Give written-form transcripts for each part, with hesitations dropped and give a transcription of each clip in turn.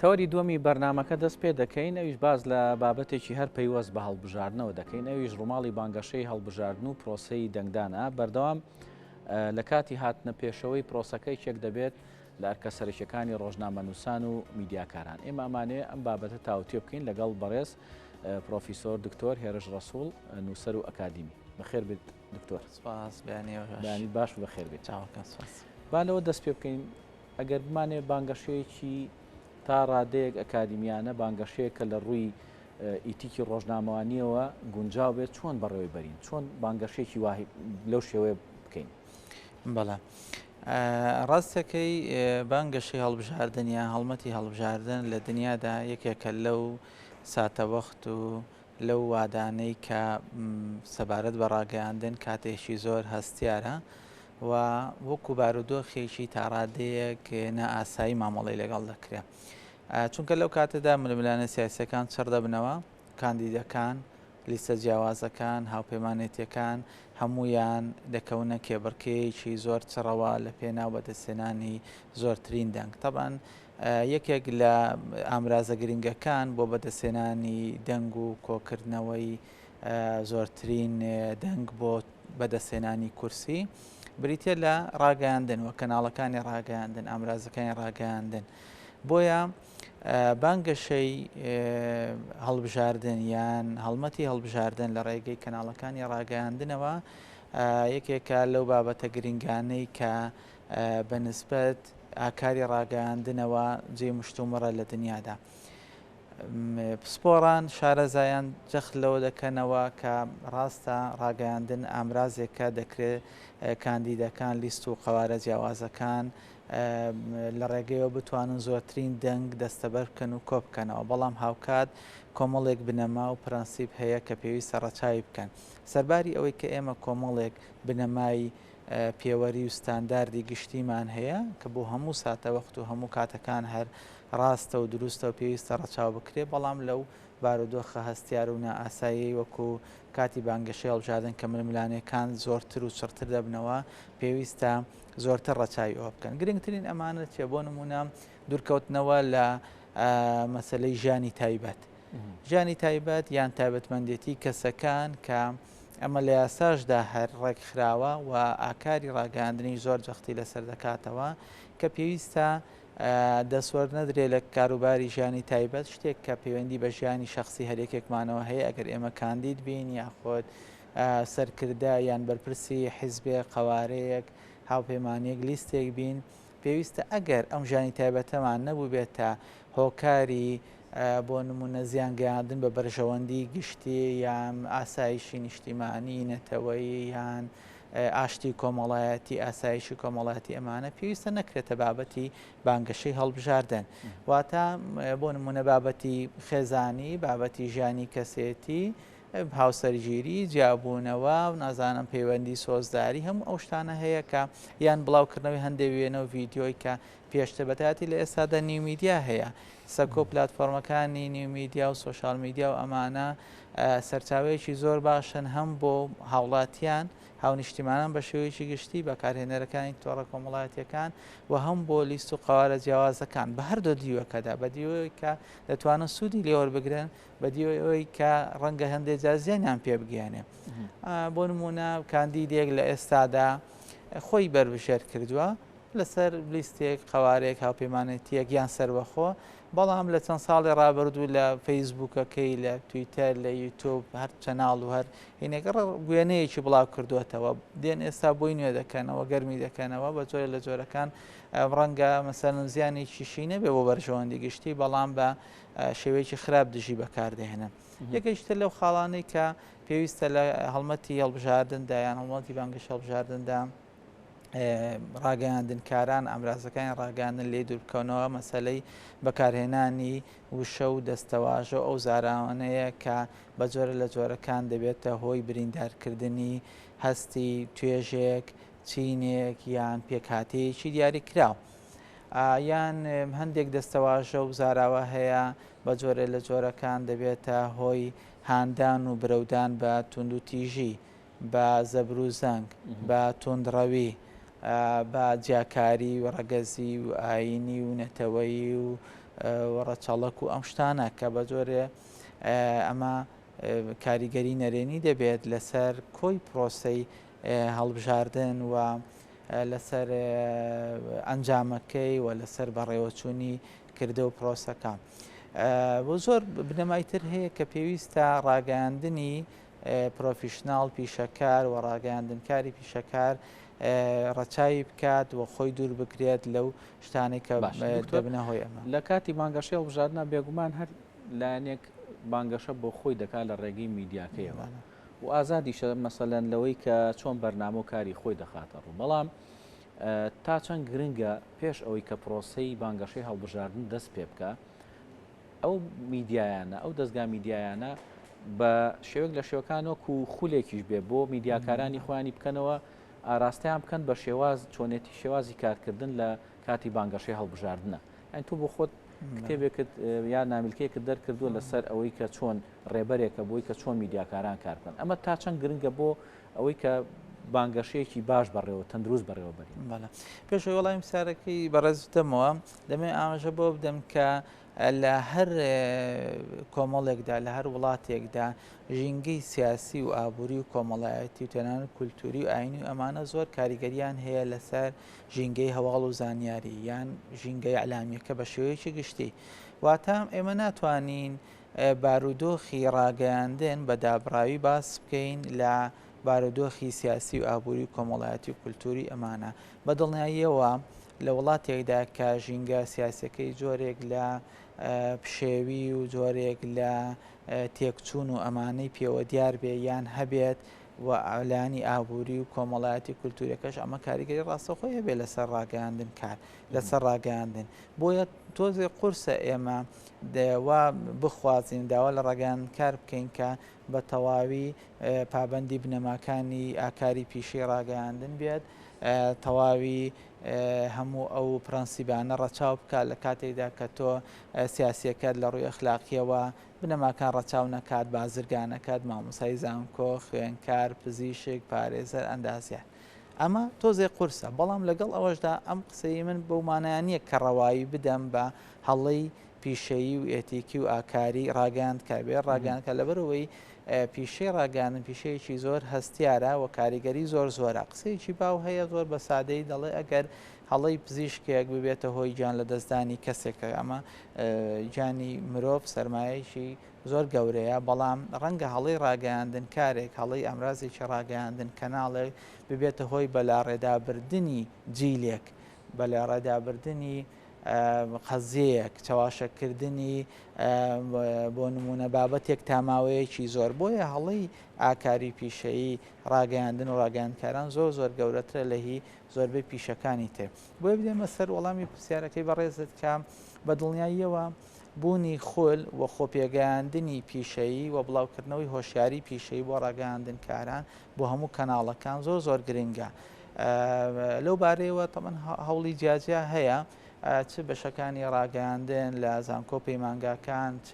تەوەری دووەمی بەرنامەکە دەست پێ دەکەین ئەویش باز لە بابەتێکی هەر پەیوەست بە هەڵبژاردنەوە دەکەین ئەویش ڕووماڵی بانگەشەی هەڵبژاردن و پرۆسەی دەنگدانە بەردەوام لە کاتی هاتنە پێشەوەی پرۆسەکەی چێک دەبێت لە ئەرکە سەرکیەکانی ڕۆژنامەنووسان و میدیاکاران ئێمە ئەمانەیە ئەم بابەتە تاوتێ بکەین لەگەڵ بەڕێز پرۆفیسۆر دکتۆر هێرش ڕەسوڵ نووسەر و ئەکادیمی بەخێر بێت دکتۆر. سپاس بەیانی باش و بەخێر بێت. چاوەکان سپاس. با لەوە دەست پێ بکەین ئەگەر بمانێ بانگەشەیەکی تا ڕادەیەک ئەکادیمیانە بانگەشەیەکە لە ڕووی ئیتیکی ڕۆژنامەوانیەوە گونجاو بێت چۆن بەڕێوەی بەرین چۆن بانگەشەیەکی وای لەو شێوەیە بکەین؟ بەڵێ ڕاستەکەی بانگەشەی هەڵبژاردن یان هەڵمەتی هەڵبژاردن لە دنیادا یەکێکە لەو ساتەوەخت و لەو وادانەی کە سەبارەت بە ڕاگەیاندن کاتێکی زۆر هەستیارە و وەکو بارودۆخێکی تاڕادەیەک نائاسایی مامەڵەی لەگەڵ دەکرێت چونکە لەو کاتەدا ململانە سیاسەکان چڕ دەبنەوە کاندیدەکان لیستە جیاوازەکان هاوپەیمانێتیەکان هەمویان دەکەونە کێبڕکەیەکی زۆر چڕەوە لە پێناو بەدەستێنانی زۆرترین دەنگ طبعاً یەکێک لە ئامرازە گرنگەکان بۆ بەدەستێنانی دەنگ و کۆکردنەوەی زۆرترین دەنگ بۆ بەدەستێنانی کورسی بریتە لە ڕاگەیاندن و کەناڵەکانی ڕاگەیاندن ئامرازەکانی ڕاگەیاندن بۆیە بانگەشەی هەڵبژاردن یان هەڵمەتی هەڵبژاردن لە ڕێگەی کەناڵەکانی ڕاگەیاندنەوە یەکێکە لەو بابەتە گرنگانەی کە بەنسبەت ئاکاری ڕاگەیاندنەوە جێ مشتومڕە لە دنیادا پسپۆڕان شارەزایان جەخت لەوە دەکەنەوە کە ڕاستە ڕاگەیاندن ئامرازێکە دەکرێت کاندیدەکان لیست و قەوارە جیاوازەکان لە ڕێگەیەوە بتوانن زۆرترین دەنگ دەستەبەر بکەن و کۆ بکەنەوە بەڵام هاوکات کۆمەڵێک بنەما و پرەنسیپ هەیە کە پێویستە ڕەچاوی بکەن سەرباری ئەوەی کە ئێمە کۆمەڵێک بنەمای پێوەری و ستانداردی گشتیمان هەیە کە بۆ هەموو ساتەوەخت و هەموو کاتەکان هەر ڕاستە و دروستە و پێویستە ڕەچاو بکرێ بەڵام لەو بارودۆخە هەستیار و نائاسایی وەکو کاتی بانگەشەی هەڵبژاردن کە ململانەکان زۆرتر و چڕتر دەبنەوە پێویستە زۆرتر ڕەچاوی ئەوە بکەن گرنگترین ئەمانە چێ بۆ نمونە دوورکەوتنەوە لە مەسەلەی ژیانی تایبەت ژیانی تایبەت یان تایبەتمەندێتی کەسەکان کە ئەمە لە یاساشدا هەر ڕێکخراوە و ئاکاری ڕاگەاندنی زۆر جەختی لەسەر دەکاتەوە کە پێویستە دەسوەرد نەدرێت لە کاروباری ژیانی تایبەت شتێک کە پەیوەندی بە ژیانی شخصی هەرێکێکمانەوە هەیە ئەگەر ئێمە کاندید بین یاخۆت سەرکردە یان بەرپرسی حیزبێ قەوارەیەک هاوپەیمانیەک لیستێک بین پێویستە ئەگەر ئەم ژیانی تایبەتەمان نەبوو بێتە هۆکاری بۆ نمونە زیانگەیاندن بە بەرژەوەندی گشتی یان ئاسایشی نیشتیمانی نەتەوەی یان ئاشتی کۆمەڵایەتی ئاسایشی کۆمەڵایەتی ئەمانە پێویستە نەکرێتە بابەتی بانگەشەی هەڵبژاردن واتە بۆ نمونە بابەتی خێزانی بابەتی ژیانی کەسێتی هاوسەرگیری جیابوونەوە و نازانم پەیوەندی سۆزداری هەموو ئەو شتانە هەیە کە یان بڵاوکردنەوەی هەندێک وێنە و ڤیددیۆی کە پێشتر بەتاتی لە ئێستادا نیومیدیا هەیە سەکۆ پلاتفۆرمەکانی نیومیدیا و سۆشال میدیا و ئەمانە سەرچاوەیەکی زۆر باشن هەم بۆ هاوڵاتیان هاونیشتیمانان بە شێوەیەکی گشتی بەکارهێنەرەکانی تۆڕە کۆمەڵایەتیەکان و هەم بۆ لیست و قەوارە جیاوازەکان بە هەردوو دیوەکەدا بە دیوەیە کە دەتوانن سوودی لێوەربگرن بە دیوەیەوەی کە ڕەنگە هەندێک جازیانیان پێ بگەێنێ بۆ نمونە کاندیدێک لە ئێستادا خۆی بەربژێر کردووە لەسەر لیستێک قەوارێک هاوپەیمانێتیەک یان سەربەخۆ بەڵام لە چەند ساڵی ڕابردوو لە فەیسبووکەکەی لە تویتەر لە یوتیوب هەر چەناڵ و هەر هینێک وێنەیەکی بڵاو کردوێتەوە دێن ئێستا بۆی نوێ دەکەنەوە گەرمی دەکەنەوە بە جۆرە لە جۆرەکان ڕەنگە مەسەلەن زیانێکی شی نەبێ بۆ بەرژەوەندی گشتی بەڵام بە شێوەیەکی خراپ دژی بەکاردێنن یەکەیشتر لەو خاڵانەی کە پێویستە لە هەڵمەتی هەڵبژاردندا یان هەڵمەتی بانگەشەی هەڵبژاردندا ڕاگەیاندنکاران ئامرازەکانی ڕاگەاندن لێ دووربکەونەوە مەسەلەی بەکارهێنانی وشە و دەستەواژە ئەو زارانەیە کە بە جۆرە لە جۆرەکان دەبێتە هۆی بریندارکردنی هەستی توێژێک چینێک یان پێکهاتەیەکی دیاری کراو یان هەندێک دەستەواژە و زاراوە هەیە بە جۆرە لە جۆرەکان دەبێتە هۆی هاندان و برەودان بە توند و تیژی بە زەبر و زەنگ بە توندڕەوی بە جیاکاری و ڕەگەزی و ئاینی و نەتەوەی و وەڕەچەڵک و ئەم شتانە کە بە جۆرێ ئەمە کاریگەری نەرێنی دەبێت لەسەر کۆی پرۆسەی هەڵبژاردن و لەسەر ئەنجامەکەی و لەسەر بەڕێوەچوونی کردە و پرۆسەکە. بۆ زۆر بنەمایتر هەیە کە پێویستە ڕاگەاندنی پرۆفیشناڵ پیشەکار و ڕاگەاندنکاری پیشەکار ڕەچاوی بکات و خۆی دوور بکرێت لەو شتانەی کە دەبنە هۆی ئەمە. لە کاتی بانگەشەی هەڵبژاردنە بێگومان هەر لایەنێک بانگەشە بۆ خۆی دەکات لە ڕێگەی میدیاکەیەوە و ئازادیشە مەسەلەن لەوەی کە چۆن بەرنامە و کاری خۆی دەخاتە ڕوو. بەڵام تا چەند گرنگە پێش ئەوەی کە پرۆسەی بانگەشەی هەڵبژاردن دەست پێ بکە ئەو میدیایانە ئەو دەستگا میدیایانە بە شێوەک لە شێوەکان وەکو خولێکیش بێ بۆ میدیاکارانی خۆیانی بکەنەوە ئاراستەیان بکەن بە شێواز چۆنێتی شێوازی کارکردن لە کاتی بانگەشەی هەڵبژاردنە. ئەن تو بۆ خۆت کتێبێکت یا نامیلکەیەکت دەرکردووە لەسەر ئەوەی کە چۆن ڕێبەرێکە بۆی کە چۆن میدیاکاران کار بکەن. ئەمە تا چەند گرنگە بۆ ئەوەی کە بانگەشەیەکی باش بەڕێوە تەندروست بەڕێوە بەری. پێشەوەی وەڵامی سارەکەی بەڕێزتەمەوە دەمێ ئاماژە بۆ بدەم کە لە هەر کۆمەڵێکدا لە هەر وڵاتێکدا ژینگەی سیاسی و ئابووری و کۆمەڵایەتی و تەنانەت کولتوری و ئاینی و ئەمانە زۆر کاریگەریان هەیە لەسەر ژینگەی هەواڵ و زانیاری یان ژینگەی ئەلامیەکە بە شێوەیەکی گشتی. واتە ئێمە ناتوانین بارودۆخی ڕاگەیاندن بە دابڕاوی باس بکەین لە بارودۆخی سیاسی و ئابووری و کۆمەڵایەتی و کولتوری ئەمانە. بە دڵنیاییەوە لە وڵاتێکدا کە ژینگە سیاسەکەی جۆرێک لە پشێوی و جۆرێک لە تێکچوون و ئەمانەی پێوە دیار بێ یان هەبێت و ئەلانی ئابووری و کۆمەڵایەتی کولتوریەکەش ئەمە کاریگەری ڕاستەخۆیە بێ لەسەر ڕاگەاندن کار لەسەر ڕاگەاندن. بۆیە تۆزێ قورسە ئێمە دەوا بخوازین داوا لە ڕاگەاندن کار بکەین کە بە تەواوی پابەندی بنەماکانی ئاکاری پیشەی ڕاگەاندن بێت، تەواوی هەموو ئەو پرەنسیبانە ڕەچاو بکات لە کاتێکدا کە تۆ سیاسیەکەت لە ڕووی ئەخلاقیەوە بنەماکان ڕەچاو نەکات، بازرگانەکەت، مامۆسای زانکۆ، خوێندکار، پزیشک، پارێزەر، ئەندازیار. ئەمە تۆزێ قورسە. بەڵام لەگەڵ ئەوەشدا ئەم قسەی من بەو مانایانیە کە ڕەوایی بدەم بە هەڵەی پیشەیی و ئێتیکی و ئاکاری ڕاگەاندکە بێ ڕاگەاندکە لەبەرەوەی پیشەی ڕاگەاندن پیشەیەکی زۆر هەستیارە و کاریگەری زۆر زۆرە. قسەیەکی باو هەیە زۆر بە سادەی دەڵێ ئەگەر هەڵەی پزیشکێک ببێتە هۆی گیان لە دەستدانی کەسێکە ئەمە گیانی مرۆڤ سەرمایەیەکی زۆر گەورەیە. بەڵام ڕەنگە هەڵەی ڕاگەاندن کارێک هەڵەی ئەمرازێکی ڕاگەاندن کەناڵێک ببێتە هۆی بەلاڕێدابردنی جیلێک بەلاڕێدابردنی قەزیەیەک چاواشەکردنی بۆ نمونە بابەتێک تاماوەیەکی زۆر. بۆیە هەڵەی ئاکاری پیشەیی ڕاگەاندن و ڕاگەاندکاران زۆر زۆر گەورەترە لە هی زۆربەی پیشەکانی تێ. بۆیە بدێمە سەر وەڵامی پرسیارەکەی بەڕێزت کە بە دڵنیاییەوە بوونی خۆل و خۆپێگەیاندنی پیشەیی و بڵاوکردنەوەی هۆشیاری پیشەیی بۆ ڕاگەاندنکاران بۆ هەموو کەناڵەکان زۆر زۆر گرنگە. لەو بارەیەوە تەمەن هەوڵی جیاجیا هەیە چ بەشەکانی ڕاگەاندن لە زانکۆ پەیمانگاکان، چ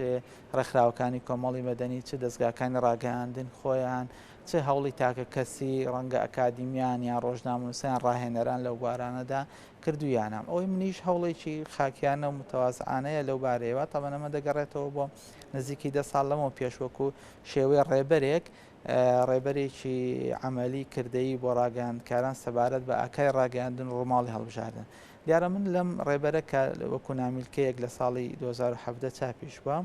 ڕێکخراوەکانی کۆمەڵی مەدەنی، چ دەستگاکانی ڕاگەاندن خۆیان، چ هەوڵی تاکە کەسی ڕەنگە ئەکادیمیان یان ڕۆژنامەنووسیان ڕاهێنەران لەو بارانەدا کردویانە. ئەوەی منیش هەوڵێکی خاکیانە و متەوازعانەیە لەو بارەیەوە تەمەنەمە دەگەڕێتەوە بۆ نزیکی 10 ساڵ لەمەوە پێشوەکو شێوەی ڕێبەرێک ڕێبەرێکی عملی کردەی بۆ ڕاگەاندکاران سەبارەت بە ئاکای ڕاگەاندن ڕۆماڵی هەڵبژاردن. دیارە من لەم ڕێبەرە کە وەکو نامیلکەیەک لە ساڵی 2017 چاپیش بووە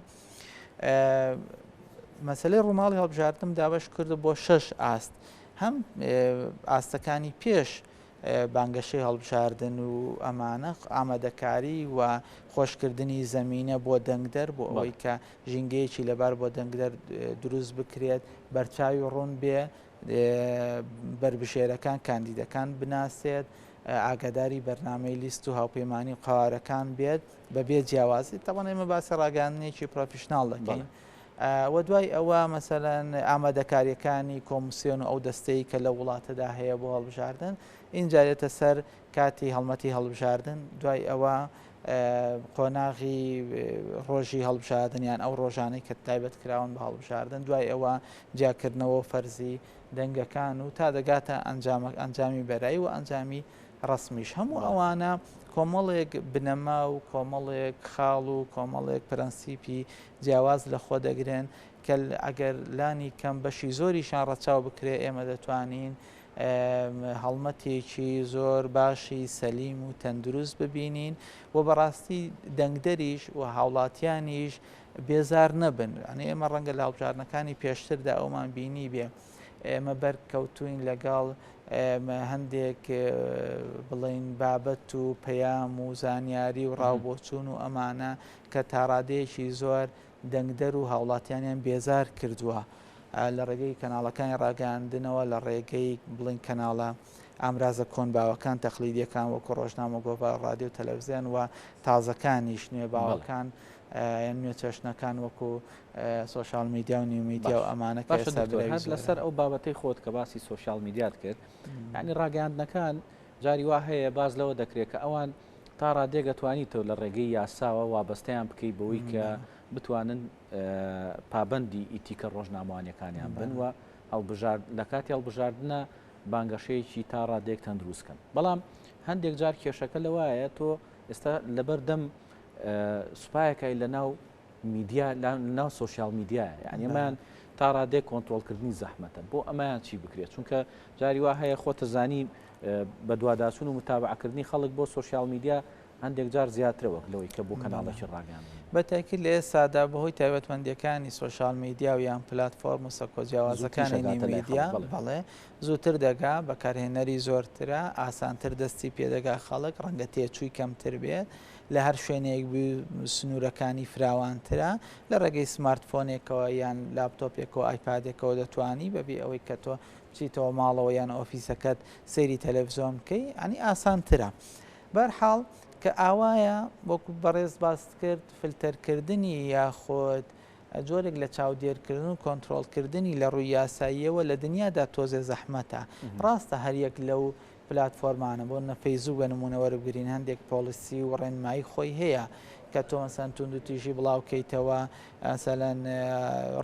مەسلەی ڕۆماڵی هەڵبژاردنم دابەش کردو بۆ 6 ئاست. هەم ئاستەکانی پێش بانگەشەی هەڵبژاردن و ئەمانە ئامادەکاری و خۆشکردنی زەمینە بۆ دەنگدەر بۆ ئەوەی کە ژینگەیەکی لەبار بۆ دەنگدەر دروست بکرێت، بەرچاوی ڕوون بێ، بربژێرەکان کاندیدەکان بناسێت، ئاگاداری بەرنامەی لیست و هاوپەیمانی و قوارەکان بێت بەبێ جیاوازی. تەوان ئێمە باسی ڕاگەاندنێکی پرۆفیشناڵ دەکەین. و دوای ئەوە مەسەلەن ئامادەکاریەکانی کۆمسیۆن و ئەو دەستەی کە لە وڵاتەدا هەیە بۆ هەڵبژاردن ئینجارێتە سەر کاتی هەڵمەتی هەڵبژاردن. دوای ئەوە قۆناغی ڕۆژی هەڵبژاردنیان ئەو ڕۆژانەی کە تایبەت کراون بە هەڵبژاردن، دوای ئەوە جیاکردنەوە فەرزی دەنگەکان و تا دەگاتە ئەنجامی بەرایی و ئەنجامی ڕسمیش. هەموو ئەوانە کۆمەڵێک بنەما و کۆمەڵێک خاڵ و کۆمەڵێک پرەنسیپی جیاواز لە خۆ دەگرن کە ئەگەر لانی کەم بەشی زۆریشان ڕەچاو بکرێ ئێمە دەتوانین هەڵمەتێکی زۆر باشی سەلیم و تەندروست ببینین و بەڕاستی دەنگدەریش و هاوڵاتیانیش بێزار نەبن. ئەنی ئێمە ڕەنگە لە هەڵبژاردنەکانی پێشتردا ئەومان بینی بێ ئێمە بەرکەوتوین لەگەڵ هەندێک بڵین بابەت و پەیام و زانیاری و ڕاوبۆچوون و ئەمانە کە تاڕادەیەکی زۆر دەنگدەر و هاوڵاتیانیان بێزار کردووە لە ڕێگەی کەناڵەکانی ڕاگەاندنەوە لە ڕێگەی بڵین کەناڵە ئامرازە کۆنباوەکان تەقلیدیەکان وەکو ڕۆژنامە گۆڤار ڕادیۆ و تەلەڤیزیۆن و تازەکانیش نوێ باوەکان یان نوێ چەشنەکان وەکو سۆشال میدیا و نیو میدیا و ئەمانە لەسەر ئەو بابەتەی خۆت کە باسی سۆشال میدیات کرد یعنی ڕاگەاندنەکان جاری وا هەیە باز لەوە دەکرێت کە ئەوان تا ڕادێک دەتوانیتەوە لە ڕێگەی یاساوە وابەستەیان بکەی بەوەی کە بتوانن پابەندی ئیتیکە ڕۆژنامەوانیەکانیان بن و لە کاتی هەڵبژاردنە بانگەشەیەکی تا ڕادێک تەندروستکەن. بەڵام هەندێک جار کێشەکە لەوایە تۆ ئێستا لەبەردەم سوپایەکەی لە ناو میدیا لە ناو سۆشیال میدیایە یعنی ئەمان تا ڕادێک کۆنتترۆلکردنی زەحمەتە بۆ ئەمایان چی بکرێت چونکە جاری وا هەیە خۆتە زانی بە دوواداچوون و متابعکردنی خەڵک بۆ سۆشیال میدیا هەندێک جار زیاترەوە لەوەی کە بۆ کەناڵێکی ڕاگەاند بەتاکید لە ئێستادا بەهۆی تایبەتمەندیەکانی سۆشال میدیا و یان پلاتفۆرم و سەکۆجیاوازەکانی میدیا بەڵێ زووتر دەگا بەکارهێنەری زۆرترە ئاسانتر دەستی پێدەگا خەڵک ڕەنگە تێچووی کەمتر بێت لە هەر شوێنێک سنوورەکانی فراوانترە لە ڕێگەی سمارتفۆنێکەوە یان لاپتۆپێکەوە ئایپادێکەوە دەتوانی بەبێ ئەوەی کە تۆ بچیتەوە ماڵەوە یان ئۆفیسەکەت سەیری تەلەڤیزۆن بکەی ئەنی ئاسانترە. بەرحاڵ کە ئاوایە وەکو بەڕێز باس کرد فلتەرکردنی یاخۆت جۆرێک لە چاودێرکردن و کۆنتترۆلکردنی لە ڕووی یاساییەوە لە دنیادا تۆزێ زەحمەتە. ڕاستە هەریەک لەو پلاتفۆرمانە بۆ نەفەیزوو بە نمونەوەربگرین هەندێک پۆلیسی و ڕێنمایی خۆی هەیە کە تۆ مەسەن تونند و تیژی بڵاوکەیتەوە ئەسەلەن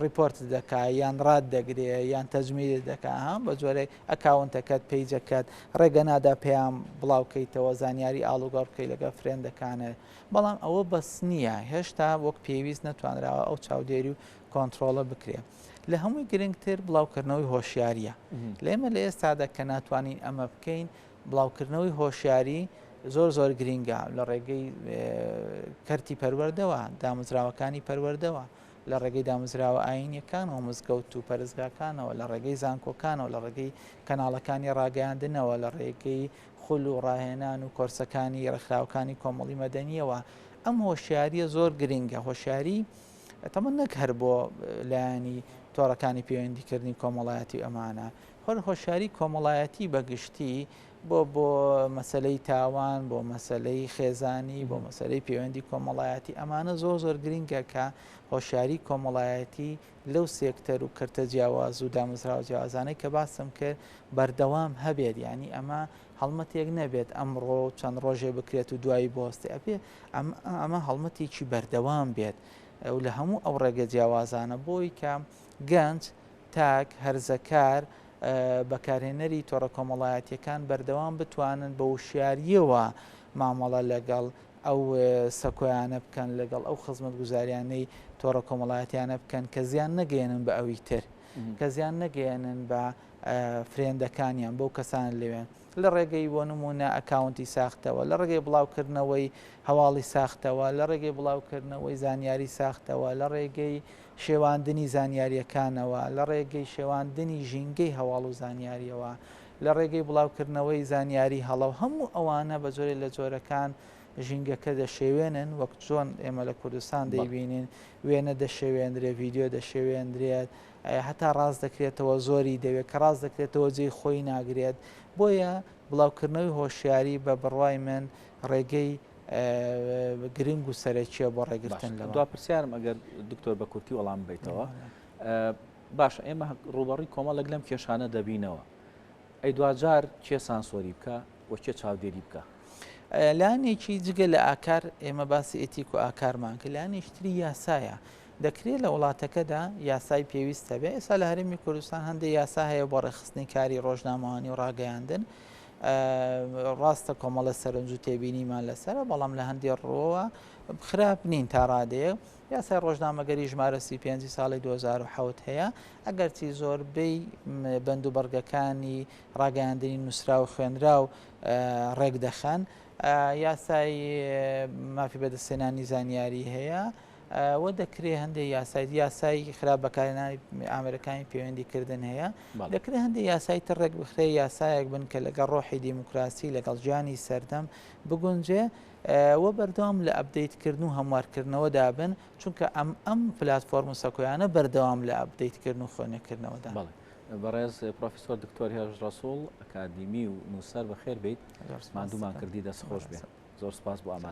ریپۆرت دەکا یان ڕاد دەگرێ یان تەجمیل دەکا هەم بە جۆرەی ئەکاونتەکەت پیجەکەت ڕێگە نادا پێیان بڵاوکەیتەوە زانیاری ئاڵوگەڕ بکەی لەگە فرێندەکانە. بەڵام ئەوە بەس نییە هێشتا وەک پێویست نەتوانراوە ئەو چاودێری و کۆنتترۆلە بکرێ. لە هەمووی گرنگتر بڵاوکردنەوەی هۆشیاریە لێمە لە ئێستادا کە ناتوانین ئەمە بکەین بڵاوکردنەوەی هۆشیاری زۆر گرینگە لە ڕێگەی کەرتی پەروەردەوە دامەزراوەکانی پەروەردەوە لە ڕێگەی دامەزراوە ئاینیەکانەوە مزگەوت و پەرزگاکانەوە لە ڕێگەی زانکۆکانەوە لە ڕێگەی کەناڵەکانی ڕاگەاندنەوە لە ڕێگەی خول و ڕاهێنان و کۆرسەکانی ڕێکخراوەکانی کۆمەڵی مەدەنیەوە ئەم هۆشیاریە زۆر گرینگە. هۆشیاری تەمە نەک هەر بۆ لایانی تۆڕەکانی پەیوەندیکردنی کۆمەڵایەتی ئەمانە هۆشیاری کۆمەڵایەتی بەگشتی بۆ مەسلەی تاوان بۆ مەسلەی خێزانی بۆ مەسلەی پەیوەندی کۆمەڵایەتی ئەمانە زۆر گرینگە کە هۆشیاری کۆمەڵایەتی لەو سێکتەر و کەرتە جیاواز و دامەزراوە جیاوازانەی کە باسم کرد بەردەوام هەبێت ینی ئەمە هەڵمەتێک نەبێت ئەمڕۆ چەند ڕۆژێ بکرێت و دوایی بۆستی ئەبێ ئەمە هەڵمەتێکی بەردەوام بێت و لە هەموو ئەو ڕێگە جیاوازانە بۆی کە گەنج تاک هەرزەکار بەکارهێنەری تۆڕە کۆمەڵایەتیەکان بەردەوام بتوانن بە وشیاریەوە مامەڵە لەگەڵ ئەو سەکۆیانە بکەن لەگەڵ ئەو خزمەت گوزاریانەی تۆڕە کۆمەڵایەتیانە بکەن کە زیان نەگەێنن بە ئەوی تر کە زیان نەگەێنن بە فرێندەکانیان بەو کەسان لەوێن لە ڕێگەی بۆ نمونە ئەکاونتی ساختەوە لە ڕێگەی بڵاوکردنەوەی هەواڵی ساختەوە لە ڕێگەی بڵاوکردنەوەی زانیاری ساختەوە لە ڕێگەی شێواندنی زانیاریەکانەوە لە ڕێگەی شێواندنی ژینگەی هەواڵ و زانیاریەوە لە ڕێگەی بڵاوکردنەوەی زانیاری هەڵەو هەموو ئەوانە بە جۆرێ لە جۆرەکان ژینگەکە دەشێوێنن وەک چۆن ئێمە لە کوردستان دەیبینین وێنە دەشێوێنرێ ڤیددیۆ دەشێوێنرێت هەتا ڕاست دەکرێتەوە زۆری دەوێت کە ڕاست دەکرێتەوە جێی خۆی ناگرێت بۆیە بڵاوکردنەوەی هۆشیاری بە بڕوای من ڕێگەی گرنگ و سەرەکیە بۆ ڕێگرتن لەوە. دوا پرسیارم ئەگەر دکتۆر بە کورتی وەڵام بیتەوە باشە ئێمە ڕوبەڕی کۆمەڵێک لەم کێشانە دەبینەوە ئەی دوجار کێ سانسۆری بکە و کێ چاودێری بکە لایەنێکی جگە لە ئاکار ئێمە باسی ئێتیک و ئاکارمان کە لایەنێشتری یاسایە دەکرێت لە وڵاتەکەدا یاسای پێویستە بێ ئێستا لە هەرێمی کوردستان هەندێک یاسا هەیە بۆ ڕێخستنی کاری ڕۆژنامەوانی و ڕاگەیاندن ڕاستە کۆمەڵە سەرنج و تێبینیمان لەسەرە بەڵام لە هەندێک ڕۆوە خراپ نین تا ڕادەیە یاسای ڕۆژنامەگەری ژمارە 35 ساڵی 2007 هەیە ئەگەرچی زۆربەی بەند و بەرگەکانی ڕاگەیاندنی نووسرا و خوێنرا و ڕێک دەخەن یاسای مافی بەدەستێنانی زانیاری هەیە و دەکرێت هەندێک یاسای خراپ بەکارهێنانی ئامێرەکانی پەیوەندیکردن هەیە دەکرێت هەندێک یاسای تر ڕێک بخرێ یاسایەک بن کە لەگەڵ ڕۆحی دیموکراسی لەگەڵ ژیانی سەردەم بگونجێ و بەردەوام لە ئەپدەیتکردن و هەموارکردنەوە دابن چونکە ئەم پلتفۆرم و سەکۆیانە بەردەوام لە ئەپدەیتکردن و خوێنەکردنەوەدا. بەڕێز پرۆفیسۆر دکتۆر هێژ ڕەسوڵ ئەکادیمی و نووسەر بەخێربێت مادوومان کردی دەست خۆش بێت. زۆر سپاس بۆ ئەمان.